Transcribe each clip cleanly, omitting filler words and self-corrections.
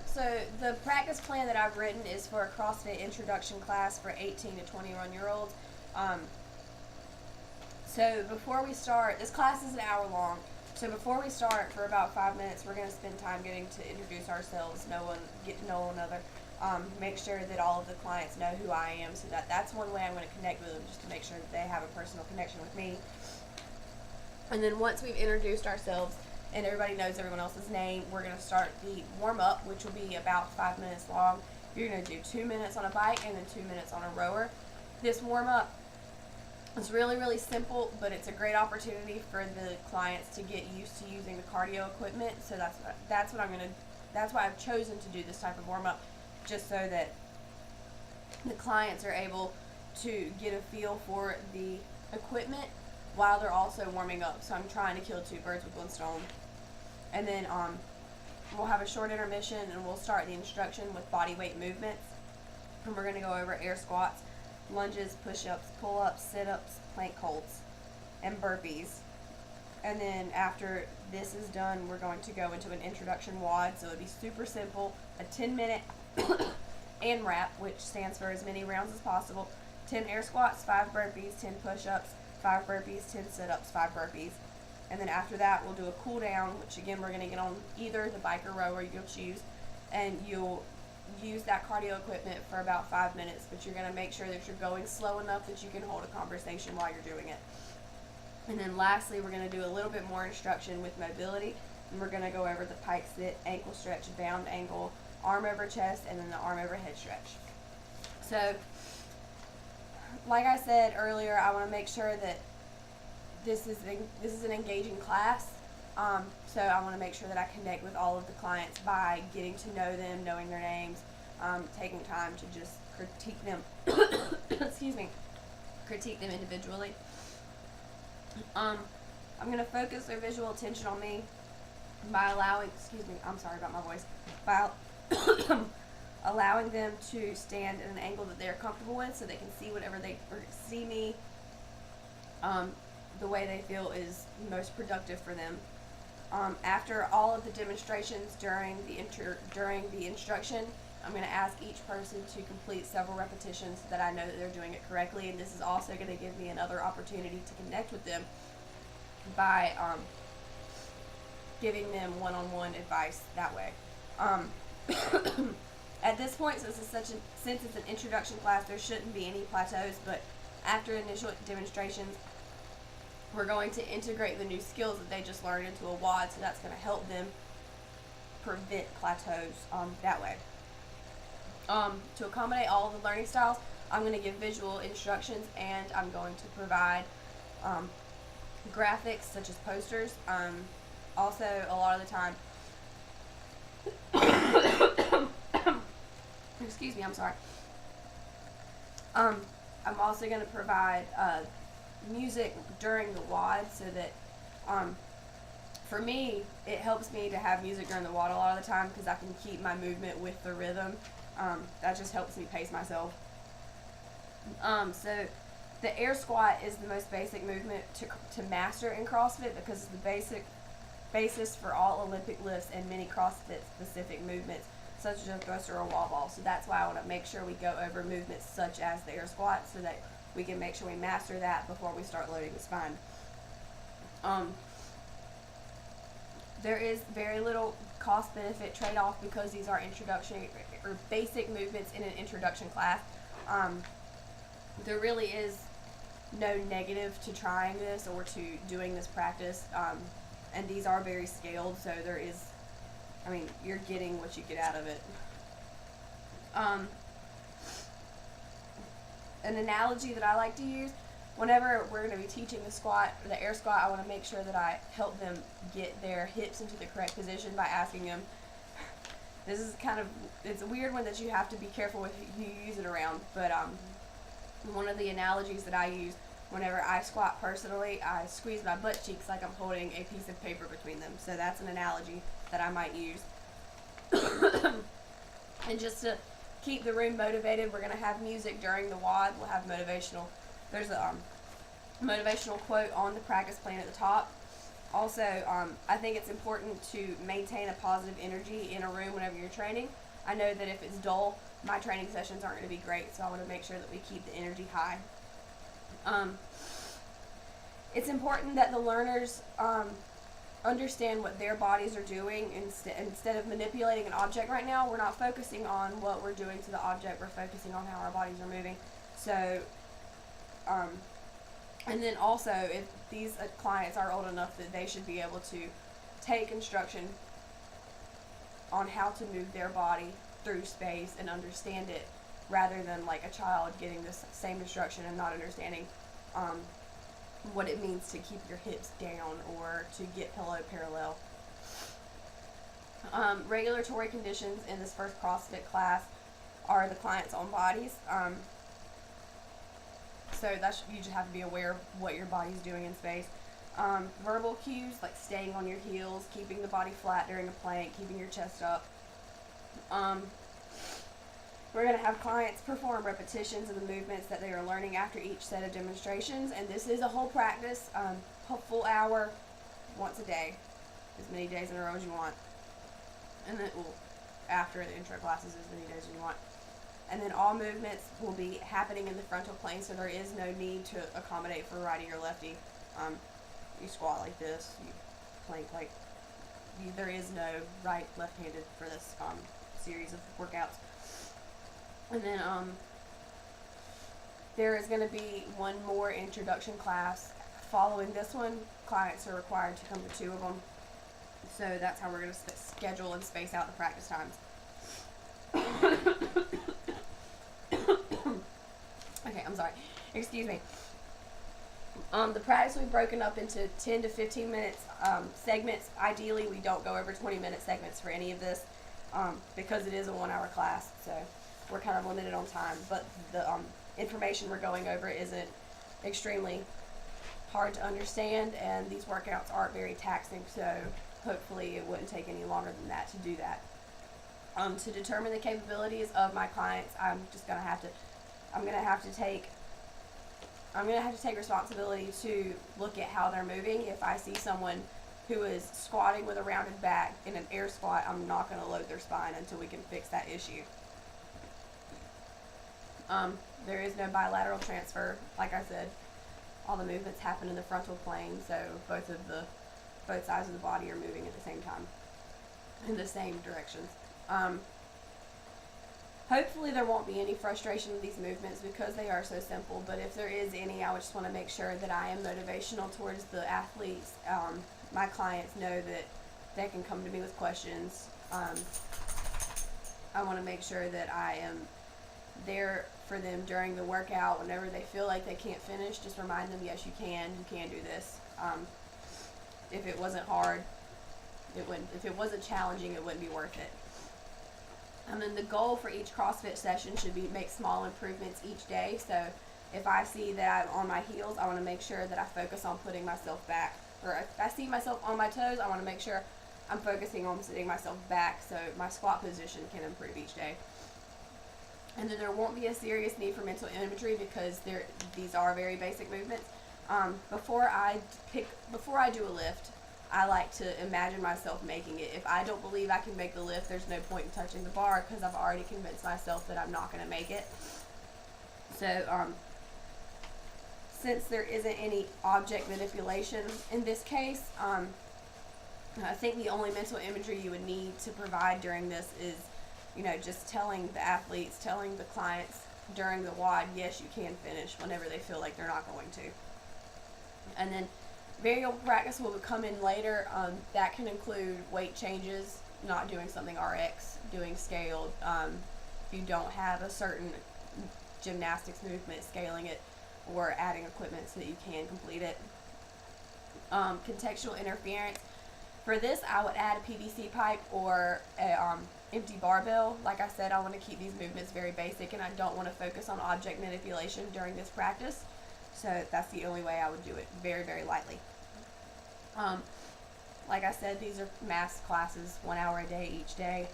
So the practice plan that I've written is for a CrossFit introduction class for 18 to 21-year-olds. So before we start, this class is an hour long. So before we start, for about 5 minutes, we're going to spend time getting to introduce ourselves, get to know one another, make sure that all of the clients know who I am, so that's one way I'm going to connect with them, just to make sure that they have a personal connection with me. And then once we've introduced ourselves and everybody knows everyone else's name, we're going to start the warm-up, which will be about 5 minutes long. You're going to do 2 minutes on a bike and then 2 minutes on a rower. This warm-up is really, really simple, but it's a great opportunity for the clients to get used to using the cardio equipment. So that's why I've chosen to do this type of warm-up, just so that the clients are able to get a feel for the equipment while they're also warming up. So I'm trying to kill 2 birds with 1 stone. And then we'll have a short intermission, and we'll start the instruction with body weight movements. And we're going to go over air squats, lunges, push-ups, pull-ups, sit-ups, plank holds, and burpees. And then after this is done, we're going to go into an introduction WOD. So it'll be super simple, a 10-minute AMRAP, which stands for as many rounds as possible, 10 air squats, 5 burpees, 10 push-ups, 5 burpees, 10 sit-ups, 5 burpees. And then after that, we'll do a cool down, which again, we're going to get on either the bike or rower you'll choose, and you'll use that cardio equipment for about 5 minutes, but you're going to make sure that you're going slow enough that you can hold a conversation while you're doing it. And then lastly, we're going to do a little bit more instruction with mobility, and we're going to go over the pike sit, ankle stretch, bound ankle, arm over chest, and then the arm over head stretch. So, like I said earlier, I want to make sure that this is an engaging class. So I want to make sure that I connect with all of the clients by getting to know them, knowing their names, taking time to just critique them. Excuse me, critique them individually. I'm going to focus their visual attention on me by allowing, I'm sorry about my voice, by allowing them to stand at an angle that they're comfortable with, so they can see see me the way they feel is most productive for them. After all of the demonstrations during the instruction, I'm going to ask each person to complete several repetitions so that I know that they're doing it correctly, and this is also going to give me another opportunity to connect with them by giving them one-on-one advice that way. At this point, since it's an introduction class, there shouldn't be any plateaus, but after initial demonstrations, we're going to integrate the new skills that they just learned into a WOD, so that's going to help them prevent plateaus that way. To accommodate all of the learning styles, I'm going to give visual instructions, and I'm going to provide graphics such as posters. Also, a lot of the time, excuse me, I'm sorry. I'm also going to provide music during the WOD, so that for me, it helps me to have music during the WOD a lot of the time, because I can keep my movement with the rhythm. That just helps me pace myself. So the air squat is the most basic movement to master in CrossFit, because it's the basis for all Olympic lifts and many CrossFit specific movements, such as a thruster or a wall ball. So that's why I want to make sure we go over movements such as the air squat, so that we can make sure we master that before we start loading the spine. There is very little cost-benefit trade-off, because these are introduction or basic movements in an introduction class. There really is no negative to trying this or to doing this practice, and these are very scaled, so you're getting what you get out of it. An analogy that I like to use, whenever we're going to be teaching the squat or the air squat, I want to make sure that I help them get their hips into the correct position by asking them. This is it's a weird one that you have to be careful with who you use it around, but one of the analogies that I use whenever I squat personally, I squeeze my butt cheeks like I'm holding a piece of paper between them. So that's an analogy that I might use. And just to keep the room motivated, we're going to have music during the WOD. We'll have there's a motivational quote on the practice plan at the top. Also, I think it's important to maintain a positive energy in a room whenever you're training. I know that if it's dull, my training sessions aren't going to be great, so I want to make sure that we keep the energy high. It's important that the learners understand what their bodies are doing instead of manipulating an object. Right now, we're not focusing on what we're doing to the object, we're focusing on how our bodies are moving. So, and then also, if these clients are old enough that they should be able to take instruction on how to move their body through space and understand it, rather than like a child getting this same instruction and not understanding what it means to keep your hips down or to get pillow parallel. Regulatory conditions in this first CrossFit class are the client's own bodies. So you just have to be aware of what your body's doing in space. Verbal cues like staying on your heels, keeping the body flat during a plank, keeping your chest up. We're going to have clients perform repetitions of the movements that they are learning after each set of demonstrations, and this is a whole practice, a full hour, once a day, as many days in a row as you want. And then, after the intro classes, as many days as you want. And then all movements will be happening in the frontal plane, so there is no need to accommodate for righty or lefty. You squat like this, you plank like, there is no right, left-handed for this series of workouts. And then there is going to be one more introduction class following this one. Clients are required to come to 2 of them. So that's how we're going to schedule and space out the practice times. Okay, I'm sorry. Excuse me. The practice will be broken up into 10 to 15 minutes segments. Ideally, we don't go over 20-minute segments for any of this because it is a 1-hour class. So we're kind of limited on time, but the information we're going over isn't extremely hard to understand, and these workouts aren't very taxing, so hopefully it wouldn't take any longer than that to do that. To determine the capabilities of my clients, I'm gonna have to take responsibility to look at how they're moving. If I see someone who is squatting with a rounded back in an air squat, I'm not going to load their spine until we can fix that issue. There is no bilateral transfer. Like I said, all the movements happen in the frontal plane, so both sides of the body are moving at the same time in the same directions. Hopefully there won't be any frustration with these movements because they are so simple, but if there is any, I would just want to make sure that I am motivational towards the athletes. My clients know that they can come to me with questions. I want to make sure that I am there for them during the workout. Whenever they feel like they can't finish, just remind them, yes, you can do this. If it wasn't hard, it wouldn't. If it wasn't challenging, it wouldn't be worth it. And then the goal for each CrossFit session should be make small improvements each day. So if I see that I'm on my heels, I want to make sure that I focus on putting myself back. Or if I see myself on my toes, I want to make sure I'm focusing on sitting myself back so my squat position can improve each day. And then there won't be a serious need for mental imagery because these are very basic movements. Before I do a lift, I like to imagine myself making it. If I don't believe I can make the lift, there's no point in touching the bar because I've already convinced myself that I'm not going to make it. So, since there isn't any object manipulation in this case, I think the only mental imagery you would need to provide during this is, just telling the athletes, telling the clients during the WOD, yes, you can finish whenever they feel like they're not going to. And then variable practice will come in later. That can include weight changes, not doing something RX, doing scaled. If you don't have a certain gymnastics movement, scaling it or adding equipment so that you can complete it. Contextual interference. For this, I would add a PVC pipe or a empty barbell. Like I said, I want to keep these movements very basic, and I don't want to focus on object manipulation during this practice. So that's the only way I would do it, very, very lightly. Like I said, these are mass classes, 1 hour a day each day.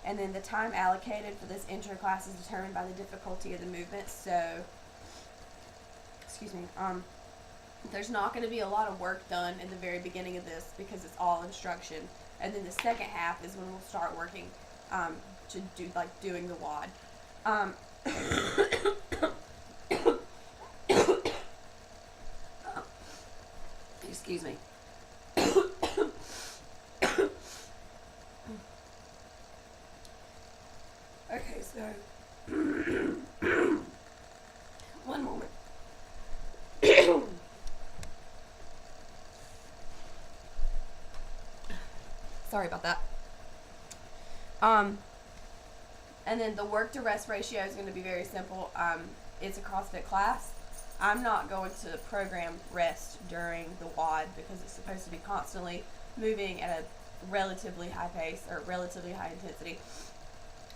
And then the time allocated for this intro class is determined by the difficulty of the movements. So, There's not going to be a lot of work done in the very beginning of this because it's all instruction, and then the second half is when we'll start working to do like doing the WOD. Excuse me. Okay, so one moment. Sorry about that. And then the work to rest ratio is going to be very simple. It's a CrossFit class. I'm not going to program rest during the WOD because it's supposed to be constantly moving at a relatively high pace or relatively high intensity.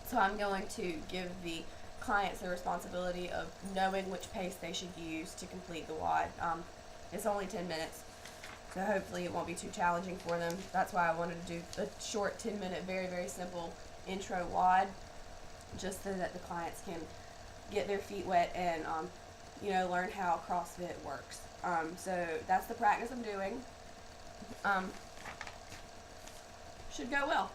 So I'm going to give the clients the responsibility of knowing which pace they should use to complete the WOD. It's only 10 minutes, so hopefully it won't be too challenging for them. That's why I wanted to do a short 10-minute, very, very simple intro WOD, just so that the clients can get their feet wet and learn how CrossFit works. So that's the practice I'm doing. Should go well.